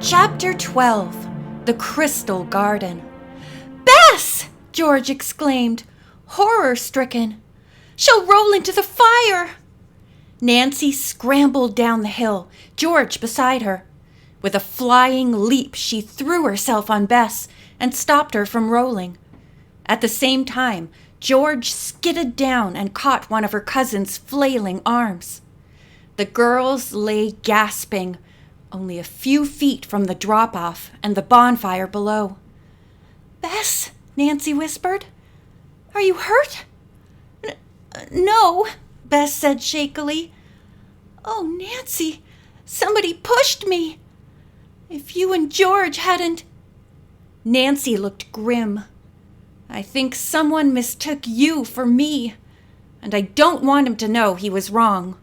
Chapter 12. The Crystal Garden. "Bess!" George exclaimed, horror-stricken. "She'll roll into the fire!" Nancy scrambled down the hill, George beside her. With a flying leap, she threw herself on Bess and stopped her from rolling. At the same time, George skidded down and caught one of her cousin's flailing arms. The girls lay gasping, only a few feet from the drop-off and the bonfire below. "Bess," Nancy whispered, "are you hurt?" No," Bess said shakily. "Oh, Nancy, somebody pushed me. If you and George hadn't..." Nancy looked grim. "I think someone mistook you for me, and I don't want him to know he was wrong."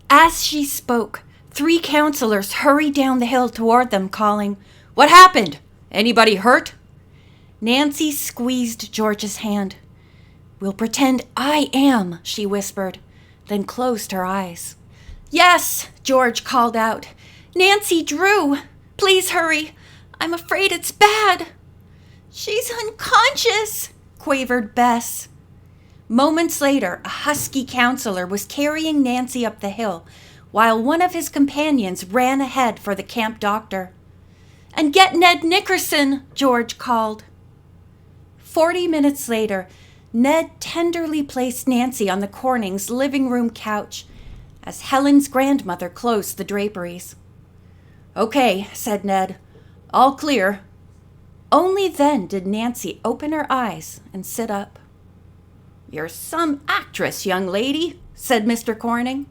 As she spoke, 3 counselors hurried down the hill toward them, calling, "What happened? Anybody hurt?" Nancy squeezed George's hand. "We'll pretend I am," she whispered, then closed her eyes. "Yes," George called out. "Nancy Drew! Please hurry. I'm afraid it's bad." "She's unconscious," quavered Bess. Moments later, a husky counselor was carrying Nancy up the hill, while one of his companions ran ahead for the camp doctor. "And get Ned Nickerson," George called. 40 minutes later, Ned tenderly placed Nancy on the Cornings' living room couch as Helen's grandmother closed the draperies. "Okay," said Ned. "All clear." Only then did Nancy open her eyes and sit up. "You're some actress, young lady," said Mr. Corning.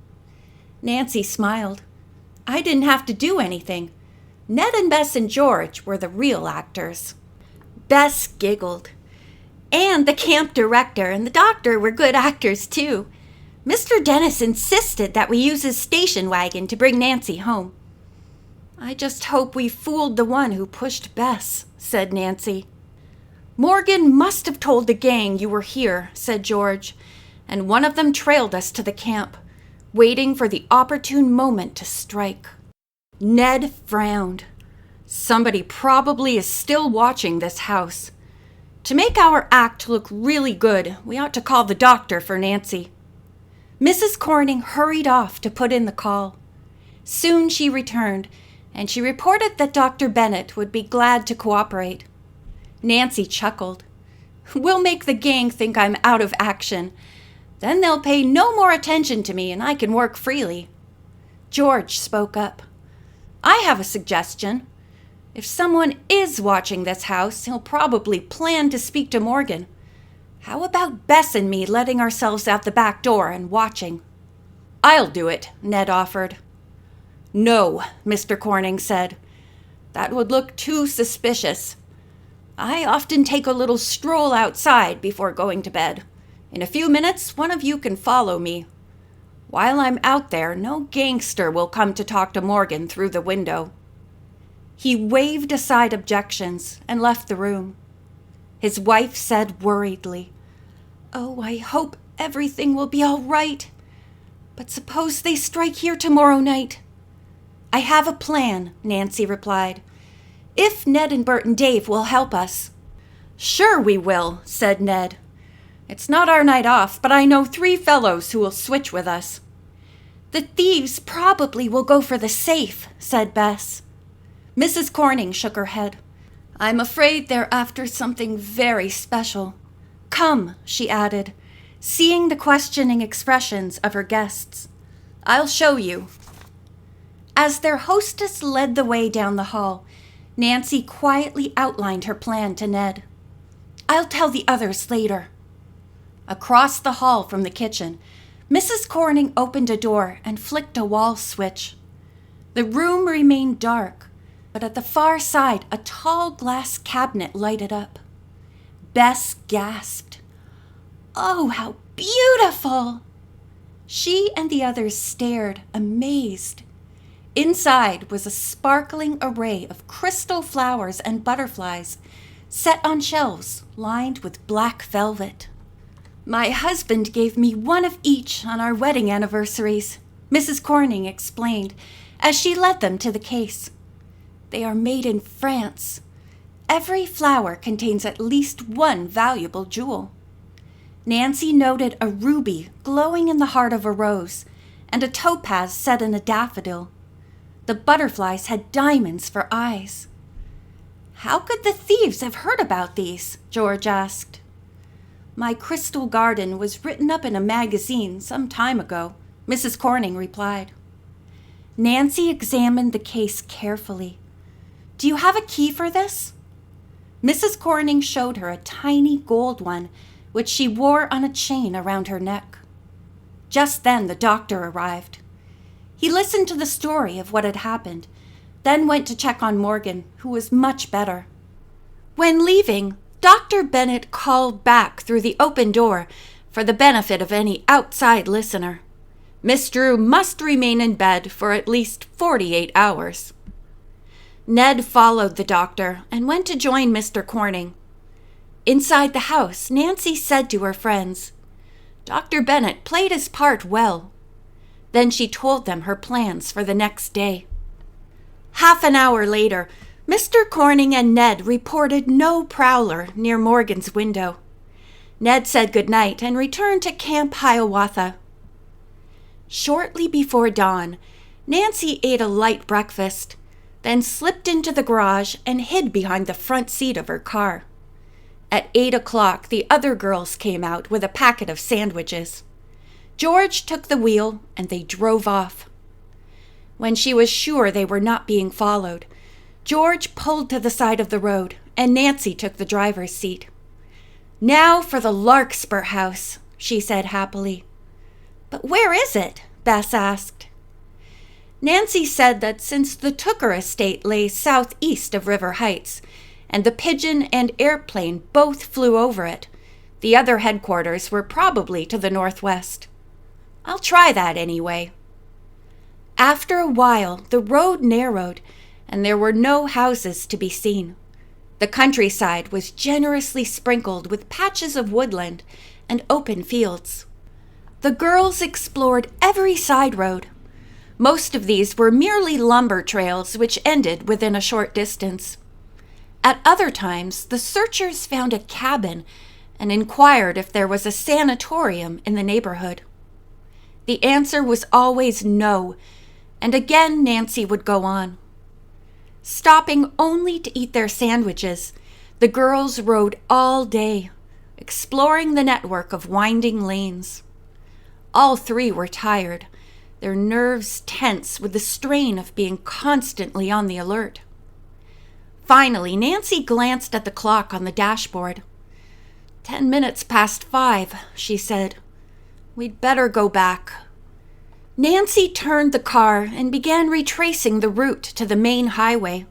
Nancy smiled. "I didn't have to do anything. Ned and Bess and George were the real actors." Bess giggled. "And the camp director and the doctor were good actors, too. Mr. Dennis insisted that we use his station wagon to bring Nancy home." "I just hope we fooled the one who pushed Bess," said Nancy. "Morgan must have told the gang you were here," said George, "and one of them trailed us to the camp, waiting for the opportune moment to strike." Ned frowned. "Somebody probably is still watching this house. To make our act look really good, we ought to call the doctor for Nancy." Mrs. Corning hurried off to put in the call. Soon she returned, and she reported that Dr. Bennett would be glad to cooperate. Nancy chuckled. "We'll make the gang think I'm out of action. Then they'll pay no more attention to me and I can work freely." George spoke up. "I have a suggestion. If someone is watching this house, he'll probably plan to speak to Morgan. How about Bess and me letting ourselves out the back door and watching?" "I'll do it," Ned offered. "No," Mr. Corning said. "That would look too suspicious. I often take a little stroll outside before going to bed. In a few minutes, one of you can follow me. While I'm out there, no gangster will come to talk to Morgan through the window." He waved aside objections and left the room. His wife said worriedly, "Oh, I hope everything will be all right. But suppose they strike here tomorrow night?" "I have a plan," Nancy replied. "If Ned and Bert and Dave will help us." "Sure we will," said Ned. "It's not our night off, but I know 3 fellows who will switch with us." "The thieves probably will go for the safe," said Bess. Mrs. Corning shook her head. "I'm afraid they're after something very special. Come," she added, seeing the questioning expressions of her guests. "I'll show you." As their hostess led the way down the hall, Nancy quietly outlined her plan to Ned. "I'll tell the others later." Across the hall from the kitchen, Mrs. Corning opened a door and flicked a wall switch. The room remained dark, but at the far side a tall glass cabinet lighted up. Bess gasped. "Oh, how beautiful!" She and the others stared, amazed. Inside was a sparkling array of crystal flowers and butterflies, set on shelves lined with black velvet. "My husband gave me one of each on our wedding anniversaries," Mrs. Corning explained as she led them to the case. They are made in France. Every flower contains at least one valuable jewel. Nancy noted a ruby glowing in the heart of a rose and a topaz set in a daffodil. The butterflies had diamonds for eyes. How could the thieves have heard about these? George asked. My crystal garden was written up in a magazine some time ago, Mrs. Corning replied. Nancy examined the case carefully. Do you have a key for this? Mrs. Corning showed her a tiny gold one, which she wore on a chain around her neck. Just then the doctor arrived. He listened to the story of what had happened, then went to check on Morgan, who was much better. When leaving, Dr. Bennett called back through the open door for the benefit of any outside listener. Miss Drew must remain in bed for at least 48 hours. Ned followed the doctor and went to join Mr. Corning. Inside the house, Nancy said to her friends, Dr. Bennett played his part well. Then she told them her plans for the next day. Half an hour later, Mr. Corning and Ned reported no prowler near Morgan's window. Ned said goodnight and returned to Camp Hiawatha. Shortly before dawn, Nancy ate a light breakfast, then slipped into the garage and hid behind the front seat of her car. At 8 o'clock, the other girls came out with a packet of sandwiches. George took the wheel and they drove off. When she was sure they were not being followed, George pulled to the side of the road and Nancy took the driver's seat. Now for the Larkspur house, she said happily. But where is it? Bess asked. Nancy said that since the Tooker estate lay southeast of River Heights, and the pigeon and airplane both flew over it, the other headquarters were probably to the northwest. I'll try that anyway. After a while, the road narrowed, and there were no houses to be seen. The countryside was generously sprinkled with patches of woodland and open fields. The girls explored every side road. Most of these were merely lumber trails which ended within a short distance. At other times, the searchers found a cabin and inquired if there was a sanatorium in the neighborhood. The answer was always no, and again Nancy would go on. Stopping only to eat their sandwiches, the girls rode all day, exploring the network of winding lanes. All three were tired, their nerves tense with the strain of being constantly on the alert. Finally, Nancy glanced at the clock on the dashboard. 10 minutes past 5, she said. We'd better go back. Nancy turned the car and began retracing the route to the main highway.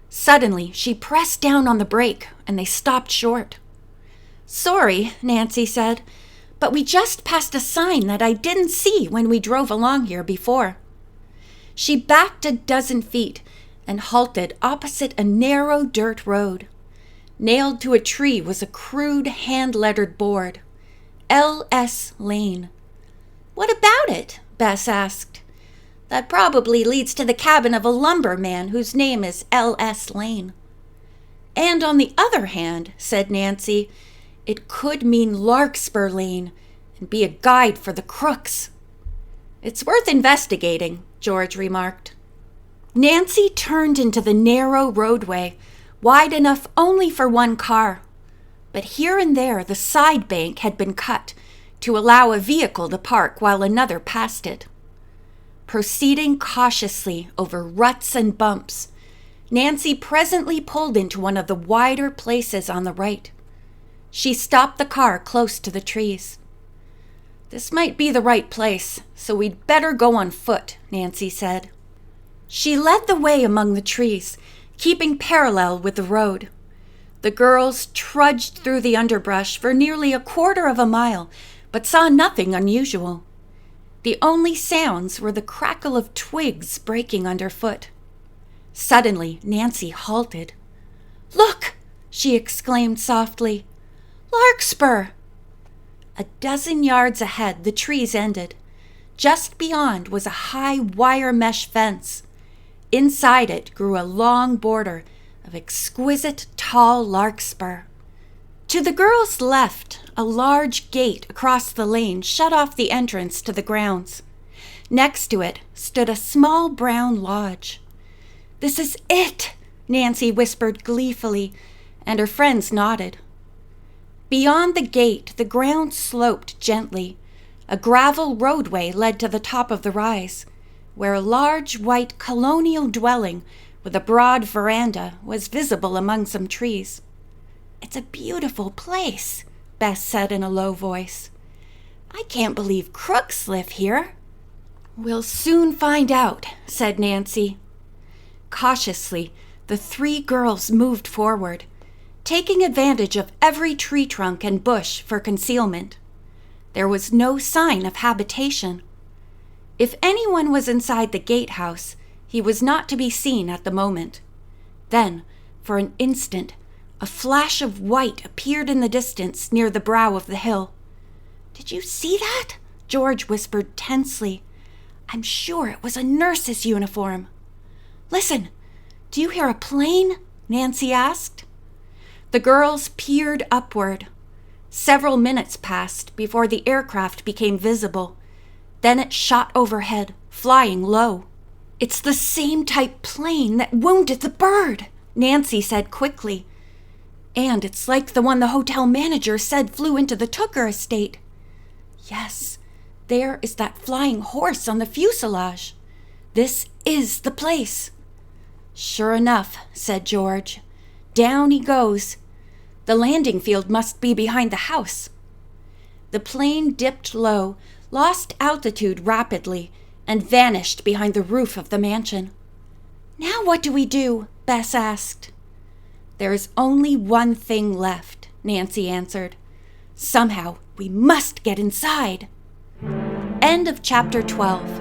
Suddenly, she pressed down on the brake and they stopped short. Sorry, Nancy said, but we just passed a sign that I didn't see when we drove along here before. She backed a dozen feet and halted opposite a narrow dirt road. Nailed to a tree was a crude hand-lettered board. L.S. Lane. What about it? Bess asked. That probably leads to the cabin of a lumberman whose name is L.S. Lane. And on the other hand, said Nancy, it could mean Larkspur Lane and be a guide for the crooks. It's worth investigating, George remarked. Nancy turned into the narrow roadway, wide enough only for one car. But here and there the side bank had been cut to allow a vehicle to park while another passed it. Proceeding cautiously over ruts and bumps, Nancy presently pulled into one of the wider places on the right. She stopped the car close to the trees. This might be the right place, so we'd better go on foot, Nancy said. She led the way among the trees, keeping parallel with the road. The girls trudged through the underbrush for nearly a quarter of a mile, but saw nothing unusual. The only sounds were the crackle of twigs breaking underfoot. Suddenly, Nancy halted. Look! She exclaimed softly. Larkspur! A dozen yards ahead, the trees ended. Just beyond was a high wire mesh fence. Inside it grew a long border of exquisite tall larkspur. To the girls' left, a large gate across the lane shut off the entrance to the grounds. Next to it stood a small brown lodge. "This is it," Nancy whispered gleefully, and her friends nodded. Beyond the gate, the ground sloped gently. A gravel roadway led to the top of the rise, where a large white colonial dwelling with a broad veranda was visible among some trees. "It's a beautiful place," Bess said in a low voice. "I can't believe crooks live here." "We'll soon find out," said Nancy. Cautiously, the three girls moved forward, taking advantage of every tree trunk and bush for concealment. There was no sign of habitation. If anyone was inside the gatehouse, he was not to be seen at the moment. Then, for an instant, a flash of white appeared in the distance near the brow of the hill. "Did you see that?" George whispered tensely. "I'm sure it was a nurse's uniform." "Listen, do you hear a plane?" Nancy asked. The girls peered upward. Several minutes passed before the aircraft became visible. Then it shot overhead, flying low. "It's the same type plane that wounded the bird," Nancy said quickly. "And it's like the one the hotel manager said flew into the Tooker estate." "Yes, there is that flying horse on the fuselage. This is the place." "Sure enough," said George. "Down he goes. The landing field must be behind the house." The plane dipped low, lost altitude rapidly, and vanished behind the roof of the mansion. "Now what do we do?" Bess asked. "There is only one thing left," Nancy answered. "Somehow we must get inside." End of chapter 12.